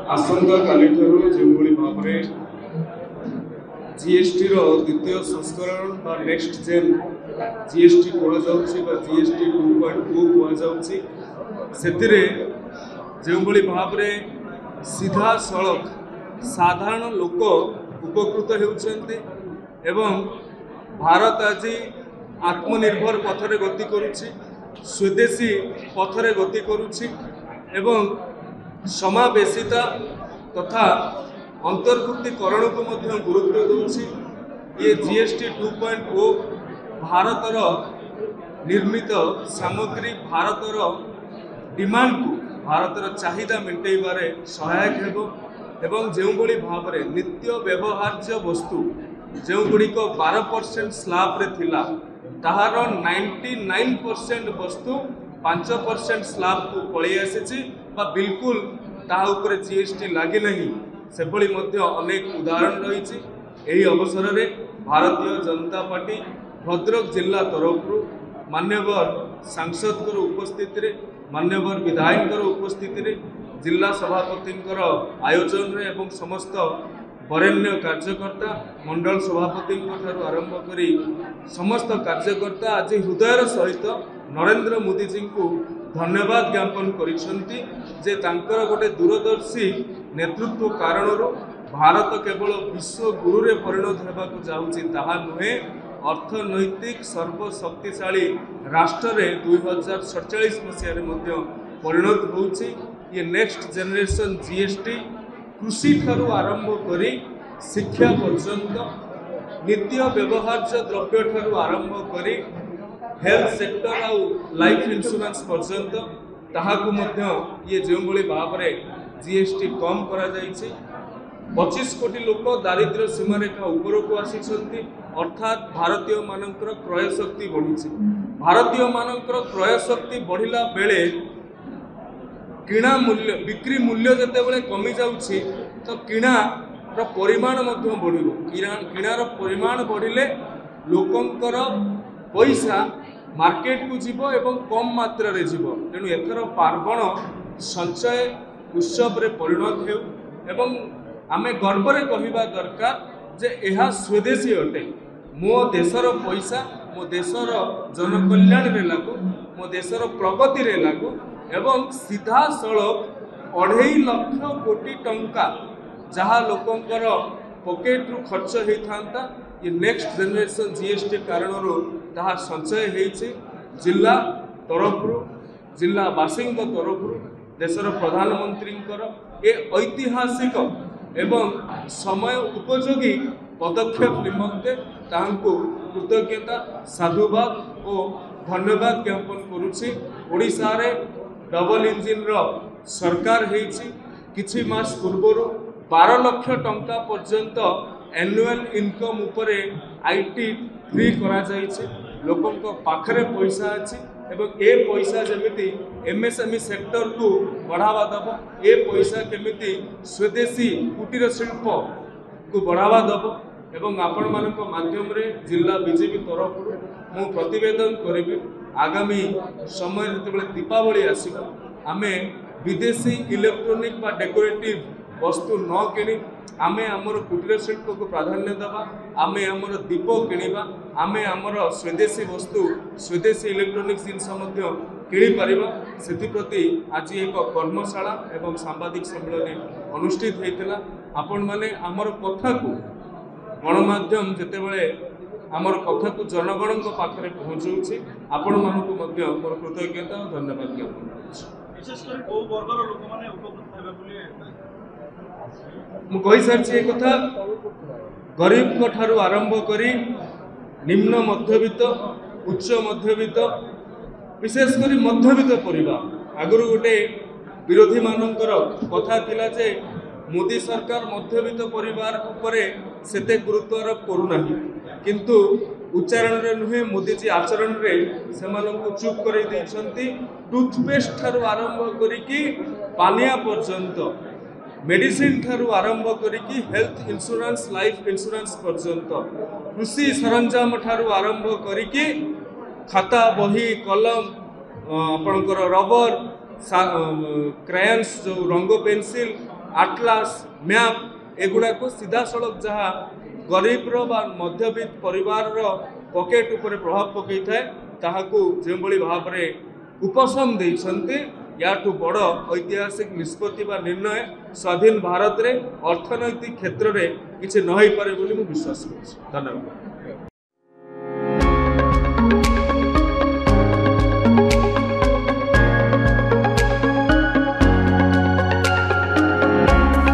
आसंता काली जो भाव में जीएसटी द्वितीय संस्करण बा नेक्स्ट जेन जीएसटी कहुच्छी जीएसटी 2.2 कहुच्छी जो भाव में सीधा सड़क साधारण लोक उपकृत होती भारत आज आत्मनिर्भर पथरे गति करुच्ची स्वदेशी पथरे गति करुच्ची समावेशिता तथा अंतर्भुक्तिकरण को मध्य गुरुत्व दूसरी ये जीएसटी 2.0 भारतर निर्मित सामग्री भारतर डिमांड को भारतर चाहिदा मेटाइबारे सहायक हेबो जो भाव में नित्य व्यवहार्य वस्तु जो गुड़िक 12% स्लैब रे थिला ताहार 99% वस्तु 5% स्लैब को पलि आसी बिल्कुल ताहा ऊपर जीएसटी लगे नहीं से अनेक उदाहरण रही। यही अवसर में भारतीय जनता पार्टी भद्रक जिला तरफ मान्यवर सांसद उपस्थिति मान्यवर विधायक उपस्थिति जिला सभापति आयोजन रे एवं समस्त वरेण्य कार्यकर्ता मंडल सभापति आरंभ कर समस्त कार्यकर्ता आज हृदयर सहित नरेंद्र मोदी जी को धन्यवाद ज्ञापन करिसेंती जे तांकर गोटे दूरदर्शी नेतृत्व कारण भारत केवल विश्व गुरु रे परिणत होगा जाऊँगी ताहा नुहे अर्थनैतिक सर्वशक्तिशाली राष्ट्र रे 2047 मसीह परिणत होउछि। ये नेक्स्ट जनरेशन जीएसटी कृषि ठारू आरंभ करी शिक्षा पर्यंत नित्य व्यवहार्य द्रव्य ठारू आरंभ करी हेल्थ सेक्टर आउ लाइफ इंश्योरेंस पर्यंत ताहाकु मध्य ये जो भाव में जीएसटी कम करा जाइछि। 25 कोटी लोक दारिद्र्य सीमारेखा ऊपर को आसी अर्थात भारतीय मानकर क्रय शक्ति बढ़ी भारतीय मानकर क्रय शक्ति बढ़िला बेले किणा मूल्य बिक्री मूल्य जिते कमी जाउछि तो किणार परिमाण बढ़ो किणार परिमाण बढ़िले लोकंकर पैसा मार्केट को जीव एवं कम मात्रा रे जीव तेणु एथर पार्वण संचय उत्सव रे परिणत हो एवं आमे गर्व रे कहिबा दरकार जे यह स्वदेशी अटे मो देशर पैसा मो देशर जनकल्याण रे लागू मो देशर प्रगति रे लागू एवं सीधा सड़क 2.5 लाख कोटी टंका जहाँ लोकंकर पॉकेट रु खर्च होता ये नेक्स्ट जनरेशन जीएसटी कारण ताहा संचय होइछि। जिला तरफ जिलावासी तरफ देशर प्रधानमंत्री ए ऐतिहासिक एवं समय उपयोगी पदक्षेप निमंते तांको कृतज्ञता साधुवाद और धन्यवाद ज्ञापन करुछि। ओडिशा रे डबल इंजिन रो सरकार होइछि किछि मास पूर्व 12 लाख टंका पर्यंत एनुअल इनकम उपरे आईटी फ्री करा जाइछि लोकंक पाखरे पैसा अछि एवं ए पैसा जमिति एमएसएमई सेक्टर को बढ़ावा दब ए पैसा केमिति स्वदेशी कुटीर शिल्प को बढ़ावा दब एवं आपण मानक माध्यम रे जिला बीजेपी तरफ मु प्रतिवेदन करिबि आगामी समय जेतेबेले दीपावली आसीबो आमे विदेशी इलेक्ट्रॉनिक बा डेकोरेटिव वस्तु न किणी आमे आमर कुटीर शिल्प को प्राधान्य देवा आमे आमर दीप किणवा आमे आमर स्वदेशी वस्तु स्वदेशी इलेक्ट्रॉनिक्स जिनस किणी पारिबा सेतिप्रति आज एक कर्मशाला एवं सांबादिक सम्मेलन अनुष्ठित होइतिला। आपण माने आमर कथा को गणमाध्यम जेतेबेले आमर कथा को जनगण पाखरे पहुँचाऊँगी आपण मानकु मध्य मोर कृतज्ञता और धन्यवाद ज्ञापन करुछि। विशेषकर को वर्गर लोक माने उपकृत हेबे बोली मु कहि सारछि कथा गरीब को ठारू आरंभ करी निम्न मध्यवित्त उच्च मध्यवित्त विशेषकर मध्यवित्त परिवार आगुरु गोटे विरोधी मानकर कथा थिला जे मोदी सरकार मध्यवित्त परिवार उपरे सेते गुरुत्व आरोप करूना किंतु उच्चारण रे नुहे मोदी जी आचरण रे सेमानंकु चुप करे दैछंती। टूथपेस्ट ठारू आरंभ करिकी पानिया पर्यंत मेडिसिन ठारू आरंभ करिकी हेल्थ इंश्योरेंस लाइफ इंश्योरेंस पर्यंत कृषि सरंजाम ठारू आरंभ करिकी खाता बही कलम आपणकर रबर क्रायन्स जो रंग पेंसिल आटलास मैप एगुड़ा को सीधा सड़क जहाँ गरीब बा मध्यवित्त परिवार पकेट उपर प्रभाव पकई थाए ताहाकू जो भाव में उपशम देइछन्ते याठू बड़ ऐतिहासिक निष्पत्ति बा निर्णय स्वाधीन भारत रे अर्थनैतिक क्षेत्र में किसी न हो पारे बोली मु विश्वास करुछि। धन्यवाद।